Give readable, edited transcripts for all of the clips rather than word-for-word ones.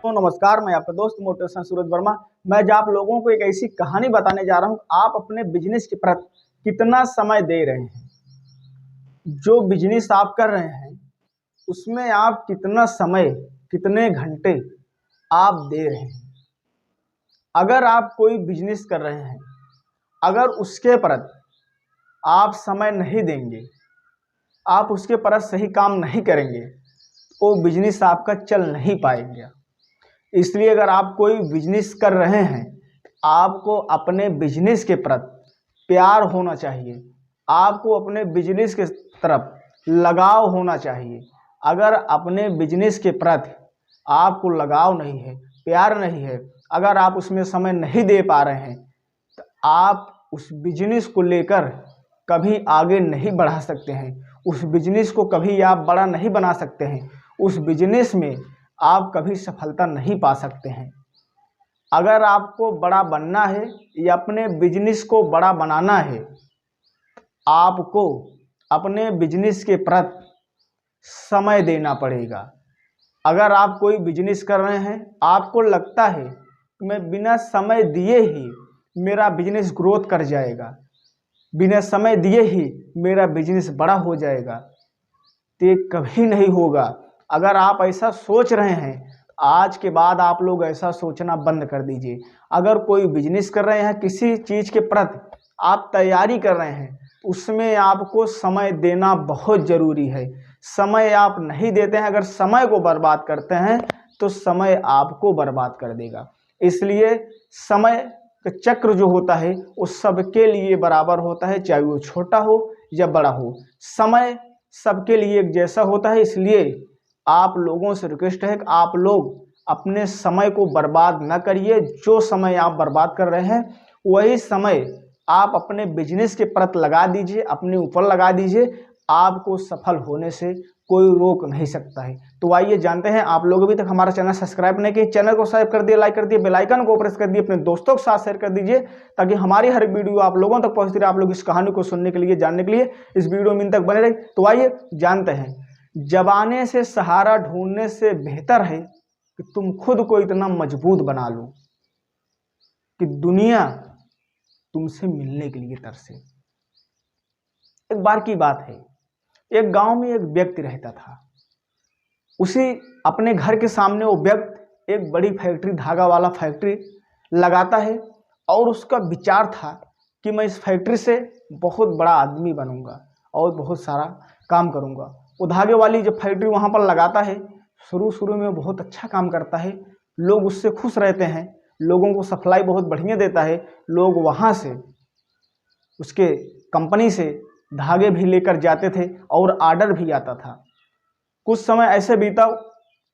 तो नमस्कार, मैं आपका दोस्त मोटिवेशन सूरज वर्मा। मैं आज आप लोगों को एक ऐसी कहानी बताने जा रहा हूँ। आप अपने बिजनेस के प्रति कितना समय दे रहे हैं, जो बिजनेस आप कर रहे हैं उसमें आप कितना समय, कितने घंटे आप दे रहे हैं। अगर आप कोई बिजनेस कर रहे हैं, अगर उसके प्रति आप समय नहीं देंगे, आप उसके प्रति सही काम नहीं करेंगे, वो बिजनेस आपका चल नहीं पाएगा। इसलिए अगर आप कोई बिजनेस कर रहे हैं, आपको अपने बिजनेस के प्रति प्यार होना चाहिए, आपको अपने बिजनेस के तरफ लगाव होना चाहिए। अगर अपने बिजनेस के प्रति आपको लगाव नहीं है, प्यार नहीं है, अगर आप उसमें समय नहीं दे पा रहे हैं, तो आप उस बिजनेस को लेकर कभी आगे नहीं बढ़ा सकते हैं। उस बिजनेस को कभी आप बड़ा नहीं बना सकते हैं। उस बिजनेस में आप कभी सफलता नहीं पा सकते हैं। अगर आपको बड़ा बनना है या अपने बिजनेस को बड़ा बनाना है, आपको अपने बिजनेस के प्रति समय देना पड़ेगा। अगर आप कोई बिजनेस कर रहे हैं, आपको लगता है कि मैं बिना समय दिए ही मेरा बिजनेस ग्रोथ कर जाएगा, बिना समय दिए ही मेरा बिजनेस बड़ा हो जाएगा, तो ये कभी नहीं होगा। अगर आप ऐसा सोच रहे हैं, आज के बाद आप लोग ऐसा सोचना बंद कर दीजिए। अगर कोई बिजनेस कर रहे हैं, किसी चीज़ के प्रति आप तैयारी कर रहे हैं, उसमें आपको समय देना बहुत ज़रूरी है। समय आप नहीं देते हैं, अगर समय को बर्बाद करते हैं तो समय आपको बर्बाद कर देगा। इसलिए समय का चक्र जो होता है वो सबके लिए बराबर होता है, चाहे वो छोटा हो या बड़ा हो। समय सबके लिए एक जैसा होता है। इसलिए आप लोगों से रिक्वेस्ट है कि आप लोग अपने समय को बर्बाद न करिए। जो समय आप बर्बाद कर रहे हैं वही समय आप अपने बिजनेस के प्रति लगा दीजिए, अपने ऊपर लगा दीजिए। आपको सफल होने से कोई रोक नहीं सकता है। तो आइए जानते हैं। आप लोग अभी तक हमारा चैनल सब्सक्राइब नहीं किए, चैनल को सब्सक्राइब कर दिए, लाइक कर दिए, बेल आइकन को प्रेस कर दिए, अपने दोस्तों के साथ शेयर कर दीजिए, ताकि हमारी हर वीडियो आप लोगों तक पहुंचती रहे। आप लोग इस कहानी को सुनने के लिए, जानने के लिए इस वीडियो में इन तक बने रहे। तो आइए जानते हैं। जबाने से सहारा ढूंढने से बेहतर है कि तुम खुद को इतना मजबूत बना लो कि दुनिया तुमसे मिलने के लिए तरसे। एक बार की बात है, एक गांव में एक व्यक्ति रहता था। उसी अपने घर के सामने वो व्यक्ति एक बड़ी फैक्ट्री, धागा वाला फैक्ट्री लगाता है, और उसका विचार था कि मैं इस फैक्ट्री से बहुत बड़ा आदमी बनूंगा और बहुत सारा काम करूंगा। वो धागे वाली जब फैक्ट्री वहाँ पर लगाता है, शुरू में बहुत अच्छा काम करता है, लोग उससे खुश रहते हैं, लोगों को सप्लाई बहुत बढ़िया देता है। लोग वहाँ से, उसके कंपनी से धागे भी लेकर जाते थे और ऑर्डर भी आता था। कुछ समय ऐसे बीता,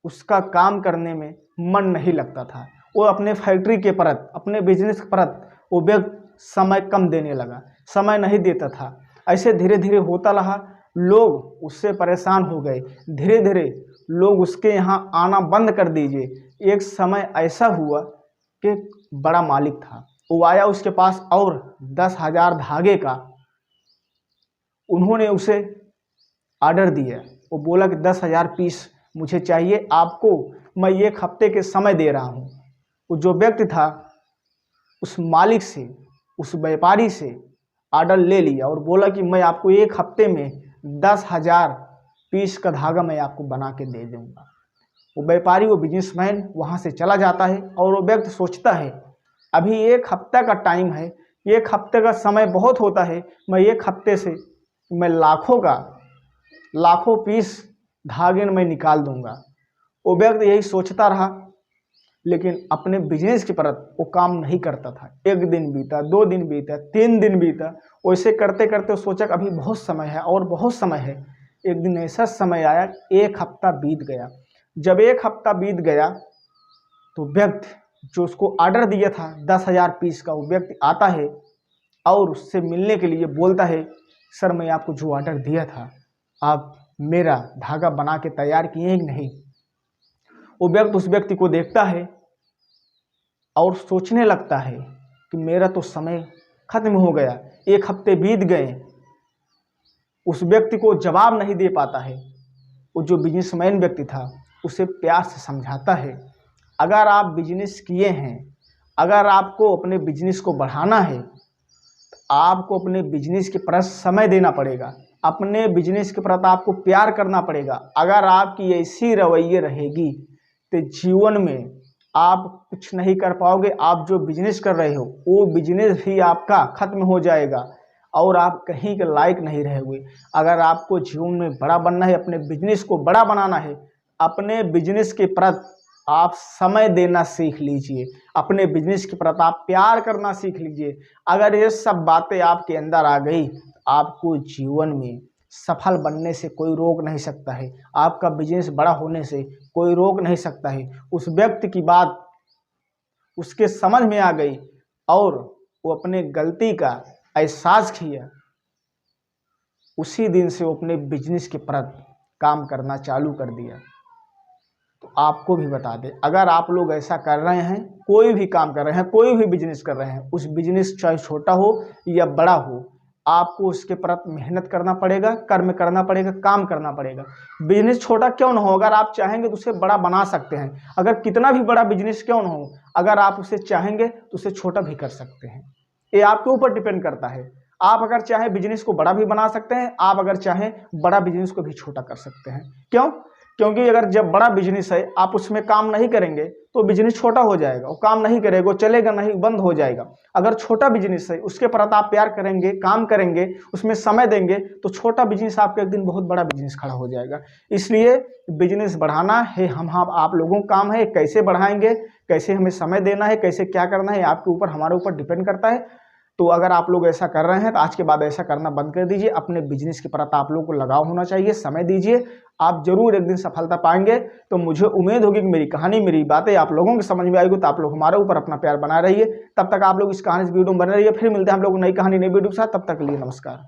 उसका काम करने में मन नहीं लगता था। वो अपने फैक्ट्री के प्रति, अपने बिजनेस के प्रति वो व्यक्ति समय कम देने लगा, समय नहीं देता था। ऐसे धीरे धीरे होता रहा, लोग उससे परेशान हो गए। धीरे धीरे लोग उसके यहाँ आना बंद कर दीजिए। एक समय ऐसा हुआ कि बड़ा मालिक था, वो आया उसके पास और 10,000 धागे का उन्होंने उसे ऑर्डर दिया। वो बोला कि 10,000 पीस मुझे चाहिए, आपको मैं 1 हफ्ते के समय दे रहा हूँ। वो जो व्यक्ति था उस मालिक से, उस व्यापारी से ऑर्डर ले लिया और बोला कि मैं आपको 1 हफ्ते में 10,000 पीस का धागा मैं आपको बना के दे दूँगा। वो व्यापारी, वो बिजनेसमैन वहाँ से चला जाता है, और वो व्यक्ति सोचता है अभी 1 हफ्ते का टाइम है, 1 हफ्ते का समय बहुत होता है, मैं 1 हफ्ते से मैं लाखों पीस धागे मैं निकाल दूंगा। वो व्यक्ति यही सोचता रहा, लेकिन अपने बिजनेस के प्रति वो काम नहीं करता था। 1 दिन बीता, 2 दिन बीता, 3 दिन बीता। वैसे करते करते सोचा कि अभी बहुत समय है और बहुत समय है। एक दिन ऐसा समय आया, 1 हफ्ता बीत गया। जब 1 हफ्ता बीत गया तो व्यक्ति जो उसको ऑर्डर दिया था 10,000 पीस का, वो व्यक्ति आता है और उससे मिलने के लिए बोलता है, सर मैं आपको जो ऑर्डर दिया था, आप मेरा धागा बना के तैयार किए हैं कि नहीं। वो व्यक्ति उस व्यक्ति को देखता है और सोचने लगता है कि मेरा तो समय खत्म हो गया, 1 हफ्ते बीत गए। उस व्यक्ति को जवाब नहीं दे पाता है। वो जो बिजनेसमैन व्यक्ति था उसे प्यार से समझाता है, अगर आप बिजनेस किए हैं, अगर आपको अपने बिजनेस को बढ़ाना है, आपको अपने बिजनेस के प्रति समय देना पड़ेगा, अपने बिजनेस के प्रति आपको प्यार करना पड़ेगा। अगर आपकी ऐसी रवैये रहेगी तो जीवन में आप कुछ नहीं कर पाओगे। आप जो बिजनेस कर रहे हो वो बिजनेस भी आपका खत्म हो जाएगा और आप कहीं के लायक नहीं रहोगे। अगर आपको जीवन में बड़ा बनना है, अपने बिजनेस को बड़ा बनाना है, अपने बिजनेस के प्रति आप समय देना सीख लीजिए, अपने बिजनेस के प्रति आप प्यार करना सीख लीजिए। अगर ये सब बातें आपके अंदर आ गई, आपको जीवन में सफल बनने से कोई रोक नहीं सकता है, आपका बिजनेस बड़ा होने से कोई रोक नहीं सकता है। उस व्यक्ति की बात उसके समझ में आ गई और वो अपने गलती का एहसास किया, उसी दिन से वो अपने बिजनेस के प्रति काम करना चालू कर दिया। तो आपको भी बता दें, अगर आप लोग ऐसा कर रहे हैं, कोई भी काम कर रहे हैं, कोई भी बिजनेस कर रहे हैं, उस बिजनेस चाहे छोटा हो या बड़ा हो, आपको उसके प्रति मेहनत करना पड़ेगा, कर्म करना पड़ेगा, काम करना पड़ेगा। बिजनेस छोटा क्यों ना हो, अगर आप चाहेंगे तो उसे बड़ा बना सकते हैं। अगर कितना भी बड़ा बिजनेस क्यों ना हो, अगर आप उसे चाहेंगे तो उसे छोटा भी कर सकते हैं। ये आपके ऊपर डिपेंड करता है। आप अगर चाहें बिजनेस को बड़ा भी बना सकते हैं, आप अगर चाहें बड़ा बिजनेस को भी छोटा कर सकते हैं। क्यों? क्योंकि अगर जब बड़ा बिजनेस है आप उसमें काम नहीं करेंगे तो बिजनेस छोटा हो जाएगा, वो काम नहीं करेगा, वो चलेगा नहीं, बंद हो जाएगा। अगर छोटा बिजनेस है उसके प्रति आप प्यार करेंगे, काम करेंगे, उसमें समय देंगे, तो छोटा बिजनेस आपका एक दिन बहुत बड़ा बिजनेस खड़ा हो जाएगा। इसलिए बिजनेस बढ़ाना है आप लोगों का काम है। कैसे बढ़ाएंगे, कैसे हमें समय देना है, कैसे क्या करना है, आपके ऊपर, हमारे ऊपर डिपेंड करता है। तो अगर आप लोग ऐसा कर रहे हैं तो आज के बाद ऐसा करना बंद कर दीजिए। अपने बिजनेस के प्रति आप लोगों को लगाव होना चाहिए, समय दीजिए, आप जरूर एक दिन सफलता पाएंगे। तो मुझे उम्मीद होगी कि मेरी कहानी, मेरी बातें आप लोगों के समझ में आएगी। तो आप लोग हमारे ऊपर अपना प्यार बना रहिए। तब तक आप लोग इस कहानी से वीडियो बने रहिए। फिर मिलते हैं हम लोग नई कहानी, नई वीडियो के साथ। तब तक के लिए नमस्कार।